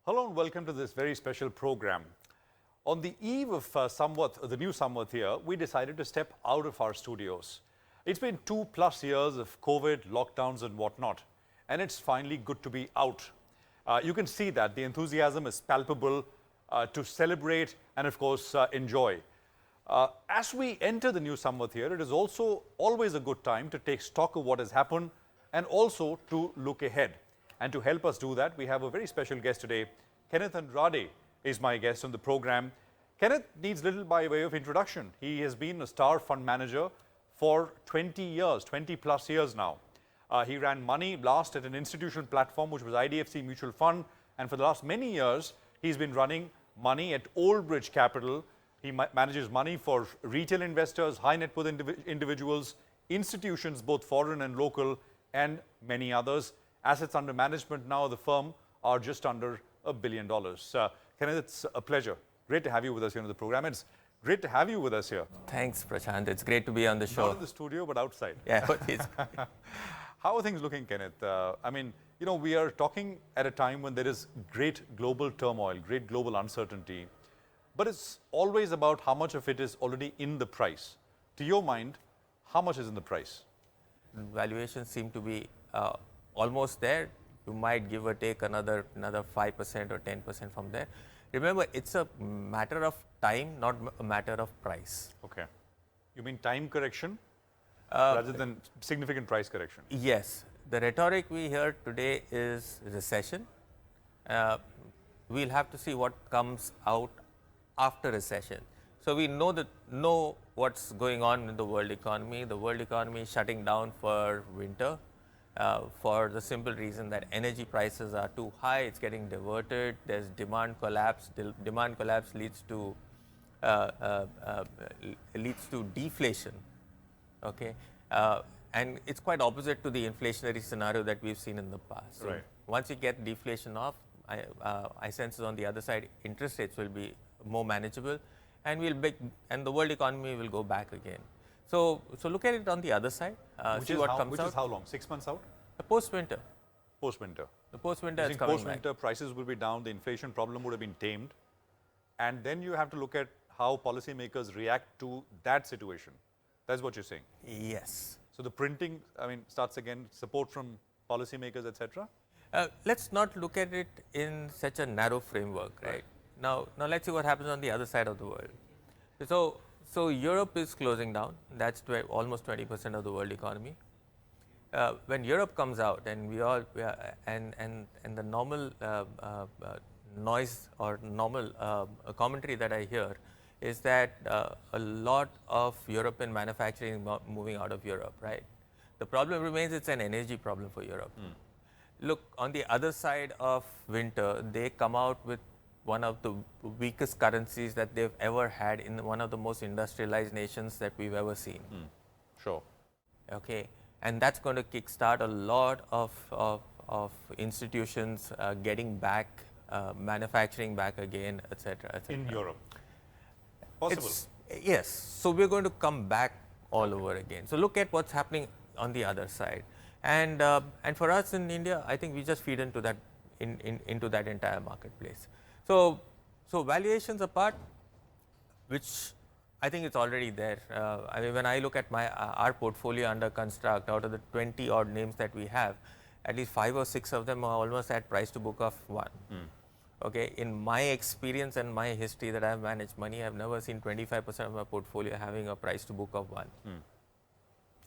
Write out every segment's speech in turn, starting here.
Hello and welcome to this very special program. On the eve of the new Samvat here, we decided to step out of our studios. It's been 2+ years of COVID, lockdowns and whatnot, and it's finally good to be out. You can see that the enthusiasm is palpable to celebrate and of course enjoy. As we enter the new Samvat here, it is also always a good time to take stock of what has happened and also to look ahead. And to help us do that, we have a very special guest today. Kenneth Andrade is my guest on the program. Kenneth needs little by way of introduction. He has been a star fund manager for 20 years, 20+ years now. He ran money last at an institutional platform, which was IDFC Mutual Fund. And for the last many years, he's been running money at Old Bridge Capital. He manages money for retail investors, high net worth individuals, institutions, both foreign and local, and many others. Assets under management now of the firm are just under $1 billion. Kenneth, it's a pleasure. Great to have you with us here on the program. It's great to have you with us here. Thanks, Prashant. It's great to be on the show. Not in the studio, but outside. Yeah, it's How are things looking, Kenneth? We are talking at a time when there is great global turmoil, great global uncertainty, but it's always about how much of it is already in the price. To your mind, how much is in the price? Valuations seem to be almost there. You might give or take another 5% or 10% from there. Remember, it's a matter of time, not a matter of price. Okay. You mean time correction rather than significant price correction? Yes. The rhetoric we hear today is recession. We'll have to see what comes out after recession. So we know what's going on in the world economy. The world economy is shutting down for winter. For the simple reason that energy prices are too high, it's getting diverted, there's demand collapse. Demand collapse leads to deflation, okay? And it's quite opposite to the inflationary scenario that we've seen in the past. So right. Once you get deflation off, I sense on the other side, interest rates will be more manageable, and the world economy will go back again. So look at it on the other side. Which is how long? 6 months out? Post-winter. Post-winter. The post-winter is coming post-winter, prices will be down, the inflation problem would have been tamed. And then you have to look at how policymakers react to that situation. That's what you're saying? Yes. So the printing, starts again, support from policymakers, etc.? Let's not look at it in such a narrow framework, right? Now let's see what happens on the other side of the world. So Europe is closing down. That's almost 20% of the world economy. When Europe comes out, and the normal noise or normal commentary that I hear is that a lot of European manufacturing is moving out of Europe, right? The problem remains it's an energy problem for Europe. Look, on the other side of winter, they come out with one of the weakest currencies that they've ever had in one of the most industrialized nations that we've ever seen. Sure. Okay, and that's going to kickstart a lot of institutions getting back, manufacturing back again, etc. In Europe? Possible? Yes. So we're going to come back all over again. So look at what's happening on the other side. And for us in India, I think we just feed into that into that entire marketplace. So valuations apart, which I think it's already there. When I look at our portfolio under construct, out of the 20 odd names that we have, at least 5 or 6 of them are almost at price to book of 1. Okay, in my experience and my history that I've managed money, I've never seen 25% of my portfolio having a price to book of 1.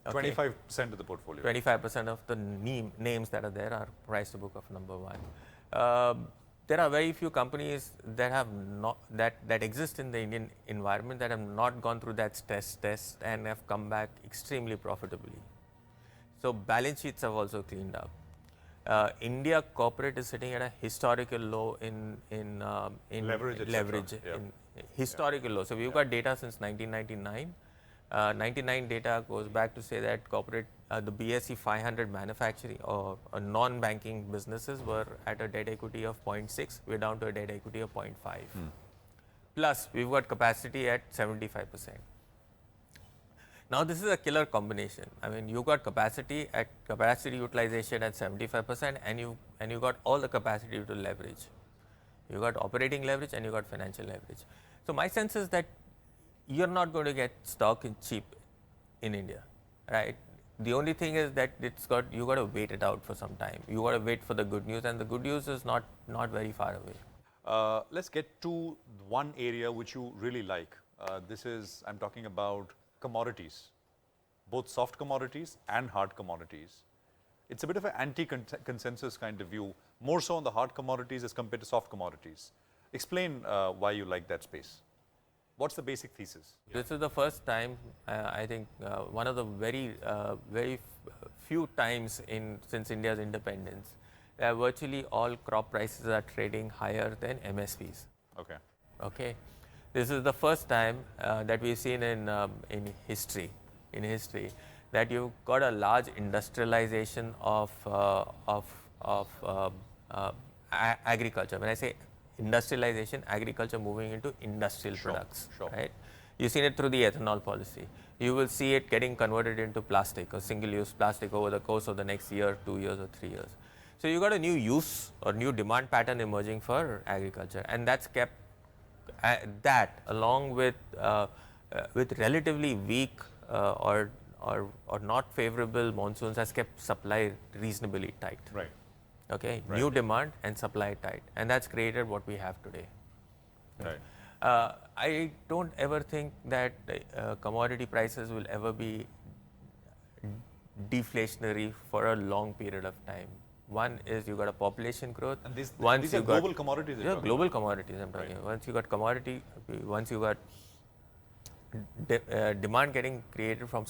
Okay. 25% of the portfolio. 25% of the names that are there are price to book of number 1. There are very few companies that have that exist in the Indian environment that have not gone through that stress test and have come back extremely profitably. So balance sheets have also cleaned up. India corporate is sitting at a historical low in leverage historical low. So we've got data since 1999. 99 data goes back to say that corporate, the BSE 500 manufacturing or non-banking businesses were at a debt equity of 0.6. We're down to a debt equity of 0.5. Plus, we've got capacity at 75%. Now, this is a killer combination. I mean, you got capacity utilization at 75%, and you got all the capacity to leverage. You got operating leverage and you got financial leverage. So my sense is that you're not going to get stock in cheap in India, right? The only thing is that you got to wait it out for some time. You got to wait for the good news, and the good news is not very far away. Let's get to one area which you really like. I'm talking about commodities, both soft commodities and hard commodities. It's a bit of an anti-consensus kind of view, more so on the hard commodities as compared to soft commodities. Explain why you like that space. What's the basic thesis? This is the first time, I think, one of the very few times since India's independence, virtually all crop prices are trading higher than MSPs. Okay. Okay. This is the first time that we've seen in history that you've got a large industrialization of agriculture. When I say industrialization, agriculture moving into industrial products, right? You've seen it through the ethanol policy. You will see it getting converted into plastic or single-use plastic over the course of the next year, 2 years or 3 years. So you got a new use or new demand pattern emerging for agriculture, and that's kept that along with relatively weak or not favorable monsoons has kept supply reasonably tight. Right. Okay, right. New demand and supply tight, and that's created what we have today. Right. I don't ever think that commodity prices will ever be deflationary for a long period of time. One is you got a population growth. And these are global commodities. Yeah, global commodities I'm talking about. Once you got demand getting created from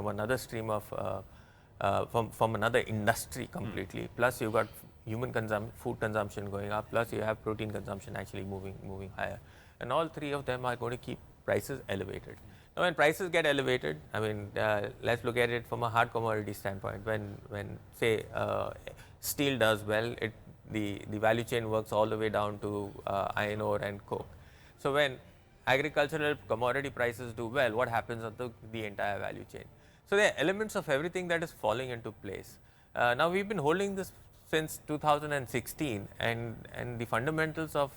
another stream of from another industry completely. Plus you got food consumption going up. Plus you have protein consumption actually moving higher, and all three of them are going to keep prices elevated. Now, when prices get elevated, I mean, let's look at it from a hard commodity standpoint. When say steel does well, the value chain works all the way down to iron ore and coke. So when agricultural commodity prices do well, what happens on the entire value chain? So there are elements of everything that is falling into place. Now we've been holding this since 2016, and the fundamentals of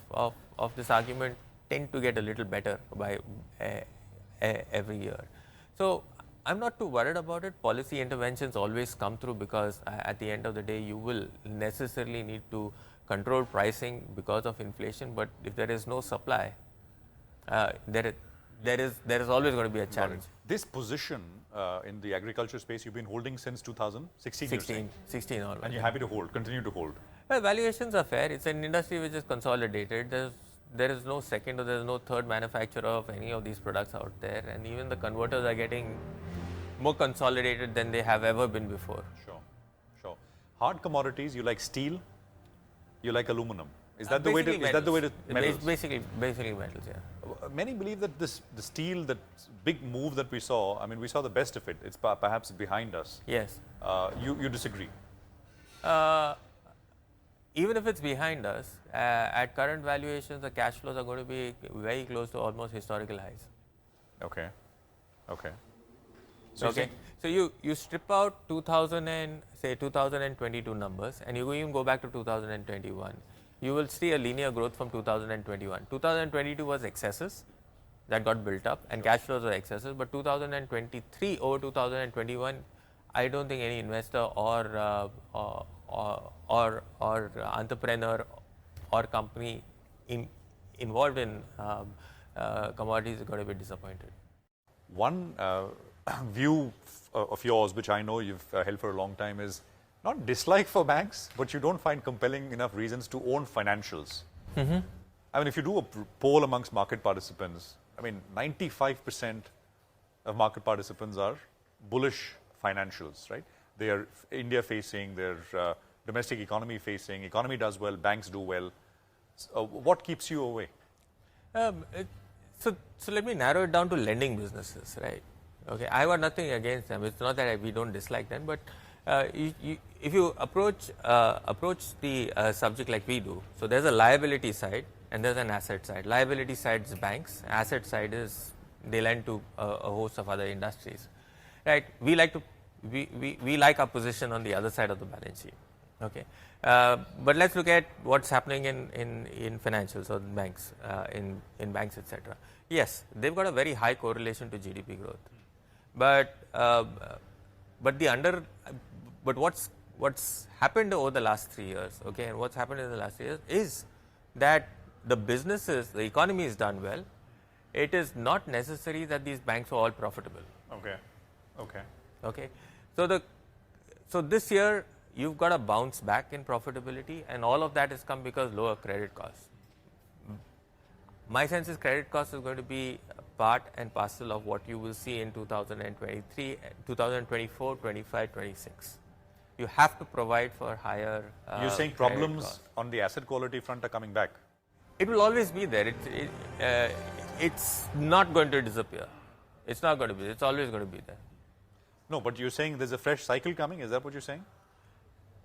this argument tend to get a little better by every year. So I'm not too worried about it. Policy interventions always come through because at the end of the day, you will necessarily need to control pricing because of inflation. But if there is no supply, there is always going to be a challenge. This position in the agriculture space you've been holding since 2016. 16 already. And you're happy to continue to hold. Well, valuations are fair. It's an industry which is consolidated. There is no second or there is no third manufacturer of any of these products out there, and even the converters are getting more consolidated than they have ever been before. Sure. Hard commodities, you like steel, you like aluminum. Is that the way to metals? Basically metals, yeah. Many believe that the steel, that big move that we saw, I mean, we saw the best of it. It's perhaps behind us. Yes. You disagree? Even if it's behind us, at current valuations, the cash flows are going to be very close to almost historical highs. Okay. So you strip out 2022 numbers, and you even go back to 2021. You will see a linear growth from 2021. 2022 was excesses that got built up, and cash flows were excesses. But 2023 over 2021, I don't think any investor or entrepreneur or company involved in commodities is going to be disappointed. One view of yours, which I know you've held for a long time, is not dislike for banks, but you don't find compelling enough reasons to own financials. Mm-hmm. I mean, if you do a poll amongst market participants, I mean, 95% of market participants are bullish financials, right? They are India facing, they're domestic economy facing, economy does well, banks do well. So, what keeps you away? So let me narrow it down to lending businesses, right? Okay, I have nothing against them. It's not that we don't dislike them, but if you approach the subject like we do, so there's a liability side and there's an asset side. Liability side is banks, asset side is they lend to a host of other industries, right? We like our position on the other side of the balance sheet. Okay, but let's look at what's happening in financials or banks, in banks, etc. Yes, they've got a very high correlation to GDP growth, but what's happened over the last 3 years, okay, and what's happened in the last 3 years is that the businesses, the economy is done well. It is not necessary that these banks are all profitable. Okay. Okay. Okay, so this year you've got a bounce back in profitability, and all of that has come because lower credit costs. My sense is credit costs is going to be part and parcel of what you will see in 2023, 2024, 25, 26. You have to provide for higher. You're saying problems on the asset quality front are coming back? It will always be there. It's not going to disappear. It's not going to be. It's always going to be there. No, but you're saying there's a fresh cycle coming. Is that what you're saying?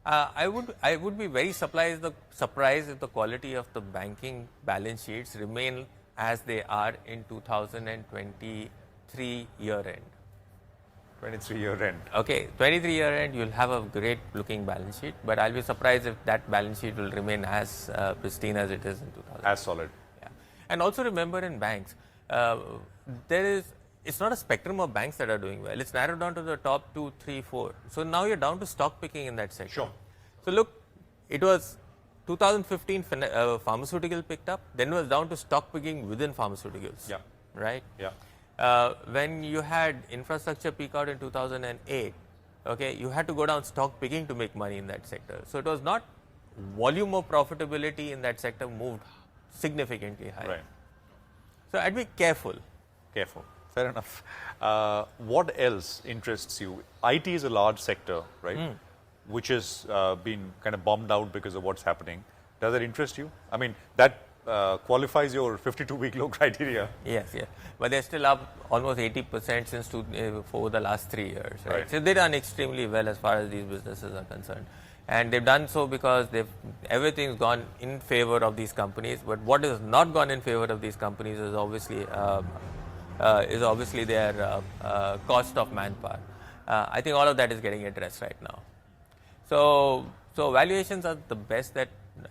I would be very surprised if the quality of the banking balance sheets remain as they are in 2023 year end. 23 year end. Okay, 23 year end, you'll have a great looking balance sheet, but I'll be surprised if that balance sheet will remain as pristine as it is in 2000. As solid. Yeah. And also remember, in banks, it's not a spectrum of banks that are doing well. It's narrowed down to the top 2, 3, 4. So now you're down to stock picking in that sector. Sure. So look, it was 2015 pharmaceutical picked up, then it was down to stock picking within pharmaceuticals. Yeah. Right? Yeah. When you had infrastructure peak out in 2008, okay, you had to go down stock picking to make money in that sector. So it was not volume of profitability in that sector moved significantly higher. Right. So I'd be careful. Careful. Fair enough. What else interests you? IT is a large sector, right? Which has been kind of bombed out because of what's happening. Does that interest you? I mean, that qualifies your 52-week low criteria. Yes, yes. But they're still up almost 80% since for the last 3 years. Right? Right. So they've done extremely well as far as these businesses are concerned. And they've done so because everything's gone in favor of these companies. But what has not gone in favor of these companies is obviously their cost of manpower. I think all of that is getting addressed right now. So valuations are the best that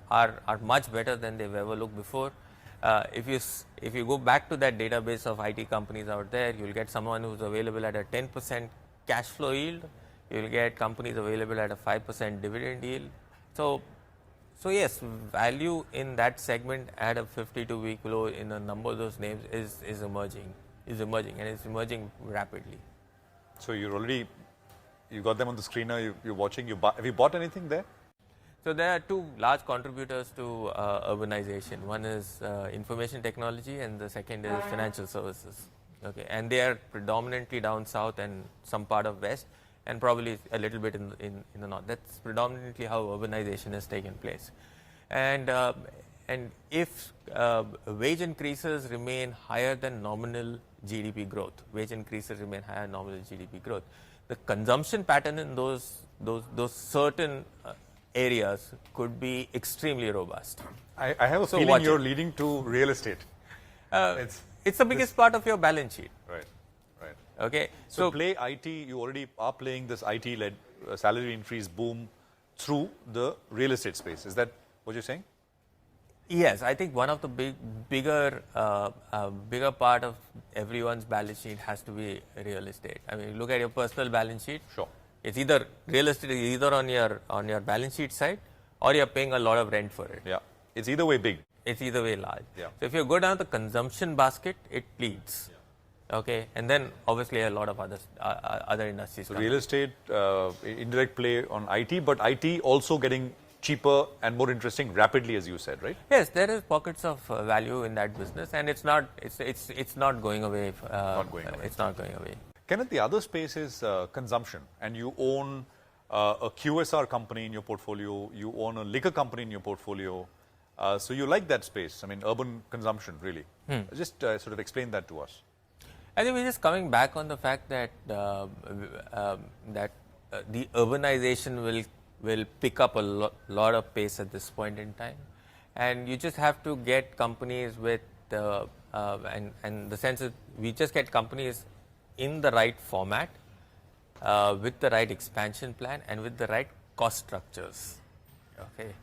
are much better than they've ever looked before. If you go back to that database of IT companies out there, you'll get someone who's available at a 10% cash flow yield. You'll get companies available at a 5% dividend yield. So yes, value in that segment at a 52-week low in a number of those names is emerging, and it's emerging rapidly. So you got them on the screen now, you're watching. Have you bought anything there? So there are two large contributors to urbanization. One is information technology, and the second is financial services. Okay, and they are predominantly down south and some part of west, and probably a little bit in the north. That's predominantly how urbanization has taken place. And if wage increases remain higher than nominal GDP growth, the consumption pattern in those certain areas could be extremely robust. I have a feeling you're leading to real estate. It's the biggest part of your balance sheet. Right. Okay. So play IT, you already are playing this IT-led salary increase boom through the real estate space. Is that what you're saying? Yes, I think one of the bigger part of everyone's balance sheet has to be real estate. I mean, look at your personal balance sheet. Sure. It's either real estate is either on your balance sheet side, or you're paying a lot of rent for it. Yeah. It's either way big. It's either way large. Yeah. So if you go down the consumption basket, it leads. Okay, and then obviously a lot of other industries. So real estate, indirect play on IT, but IT also getting cheaper and more interesting rapidly, as you said, right? Yes, there is pockets of value in that business, and it's not going away. It's not going away. Kenneth, the other space is consumption, and you own a QSR company in your portfolio. You own a liquor company in your portfolio. So you like that space. I mean, urban consumption, really. Just sort of explain that to us. I think we're just coming back on the fact that the urbanization will pick up a lot of pace at this point in time, and you just have to get companies with and the sense that we just get companies in the right format, with the right expansion plan, and with the right cost structures. Okay.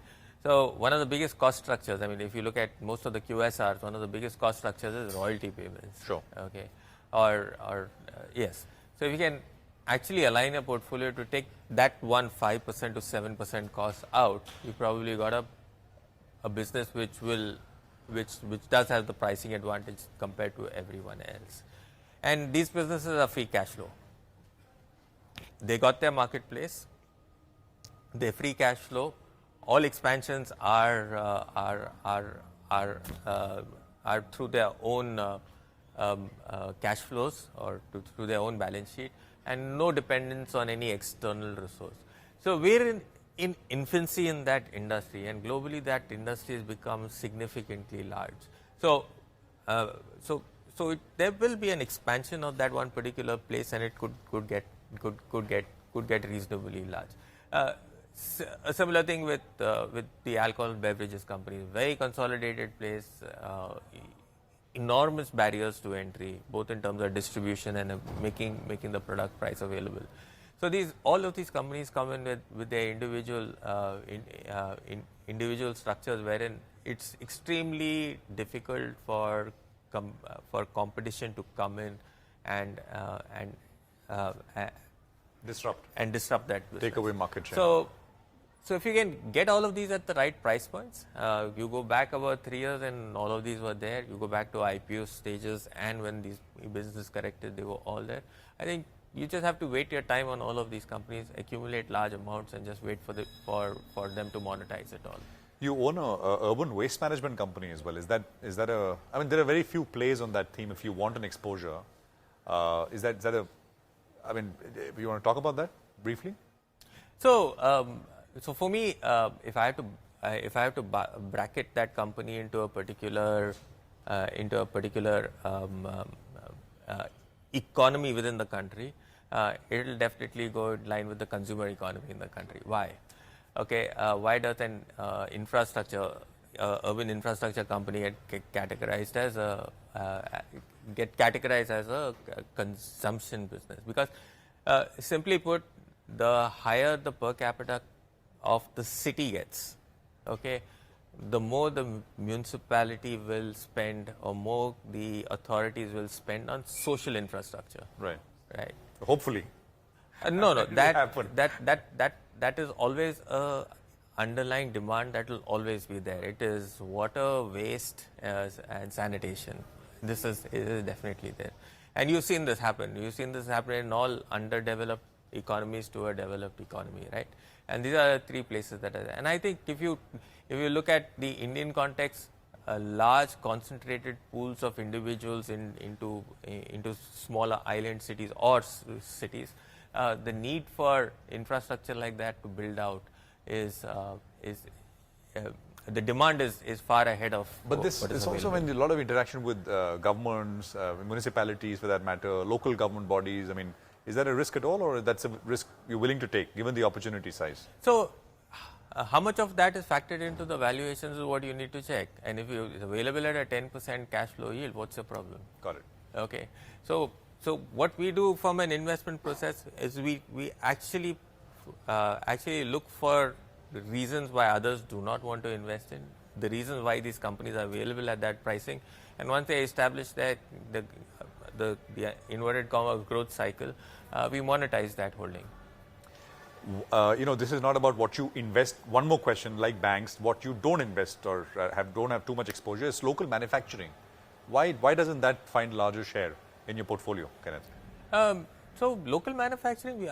So one of the biggest cost structures, I mean, if you look at most of the QSRs, one of the biggest cost structures is royalty payments. Sure. Okay. Yes. So if you can actually align a portfolio to take that 5% to 7% cost out, you probably got a business which does have the pricing advantage compared to everyone else. And these businesses are free cash flow. They got their marketplace, their free cash flow. All expansions are through their own cash flows or through their own balance sheet, and no dependence on any external resource. So we're in infancy in that industry, and globally that industry has become significantly large. So there will be an expansion of that one particular place, and it could get reasonably large. A similar thing with the alcohol beverages companies, very consolidated place, enormous barriers to entry, both in terms of distribution and making the product price available. So all of these companies come in with their individual structures, wherein it's extremely difficult for competition to come in and Disrupt. And disrupt that business. Take away market share. So if you can get all of these at the right price points, you go back about 3 years and all of these were there. You go back to IPO stages, and when these businesses corrected, they were all there. I think you just have to wait your time on all of these companies, accumulate large amounts, and just wait for them to monetize it all. You own a urban waste management company as well. Is that a? I mean, there are very few plays on that theme. If you want an exposure, is that a? I mean, you want to talk about that briefly? So for me, if I have to bracket that company into a particular economy within the country, it will definitely go in line with the consumer economy in the country. Why? Okay, why does an urban infrastructure company get categorized as a consumption business? Because simply put, the higher the per capita of the city gets, okay, the more the municipality will spend, or more the authorities will spend on social infrastructure. Right. Right. Hopefully. No. That is always a underlying demand that will always be there. It is water, waste, and sanitation. It is definitely there. And you've seen this happen. You've seen this happen in all underdeveloped economies to a developed economy, right? And these are the three places that are there. And I think if you look at the Indian context, large concentrated pools of individuals into smaller island cities or cities, the need for infrastructure like that to build out is the demand is far ahead of. But this is also when a lot of interaction with governments, municipalities for that matter, local government bodies. I mean, is that a risk at all, or that's a risk you're willing to take given the opportunity size? So, how much of that is factored into the valuations is what you need to check. And if it's available at a 10% cash flow yield, what's the problem? Got it. Okay. So what we do from an investment process is we actually look for the reasons why others do not want to invest in, the reasons why these companies are available at that pricing, and once they establish that the inverted comma growth cycle, we monetize that holding. This is not about what you invest. One more question, like banks, what you don't invest or don't have too much exposure is local manufacturing. Why doesn't that find larger share in your portfolio, Kenneth? So local manufacturing,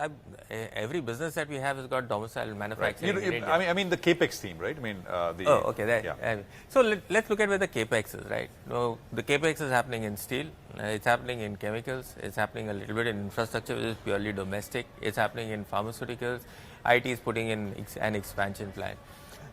every business that we have has got domicile manufacturing. Right. In India. I mean the Capex theme, right? I mean okay. So let's look at where the Capex is, right? No, the Capex is happening in steel. It's happening in chemicals. It's happening a little bit in infrastructure, which is purely domestic. It's happening in pharmaceuticals. IT is putting in an expansion plan.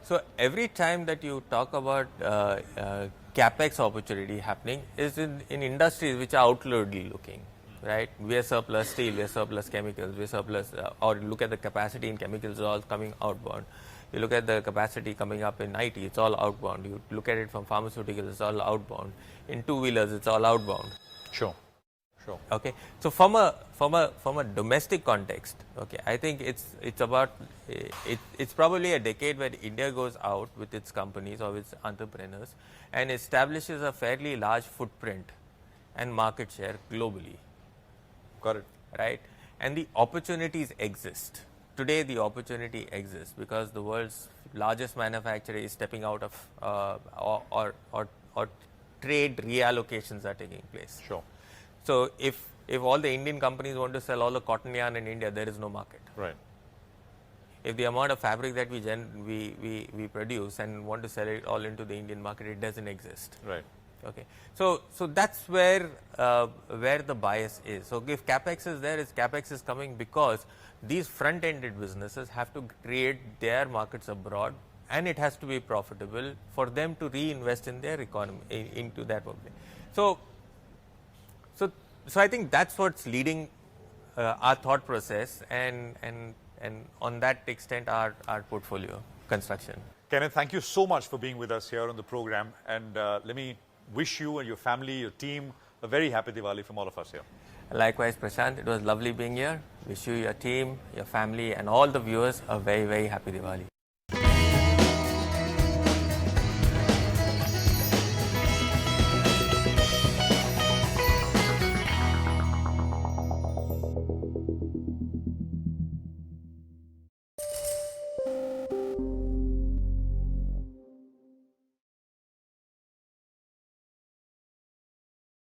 So every time that you talk about Capex opportunity happening is in industries which are outwardly looking. Right, we are surplus steel, we are surplus chemicals, we are surplus, or look at the capacity in chemicals, it's all coming outbound. You look at the capacity coming up in IT, it's all outbound. You look at it from pharmaceuticals, it's all outbound. In two-wheelers, it's all outbound. Sure. Sure. Okay, so from a domestic context, okay, I think it's about it's probably a decade where India goes out with its companies or with its entrepreneurs and establishes a fairly large footprint and market share globally. Got it. Right, and the opportunities exist today. The opportunity exists because the world's largest manufacturer is stepping out of or trade reallocations are taking place. Sure. So if all the Indian companies want to sell all the cotton yarn in India, there is no market. Right. If the amount of fabric that we produce and want to sell it all into the Indian market, it doesn't exist. Right. Okay, so that's where the bias is. So if Capex is there, Capex is coming because these front-ended businesses have to create their markets abroad, and it has to be profitable for them to reinvest in their economy into that work. So I think that's what's leading our thought process and on that extent our portfolio construction. Kenneth, thank you so much for being with us here on the program, and let me wish you and your family, your team, a very happy Diwali from all of us here. Likewise, Prashant, it was lovely being here. Wish you, your team, your family and all the viewers a very, very happy Diwali.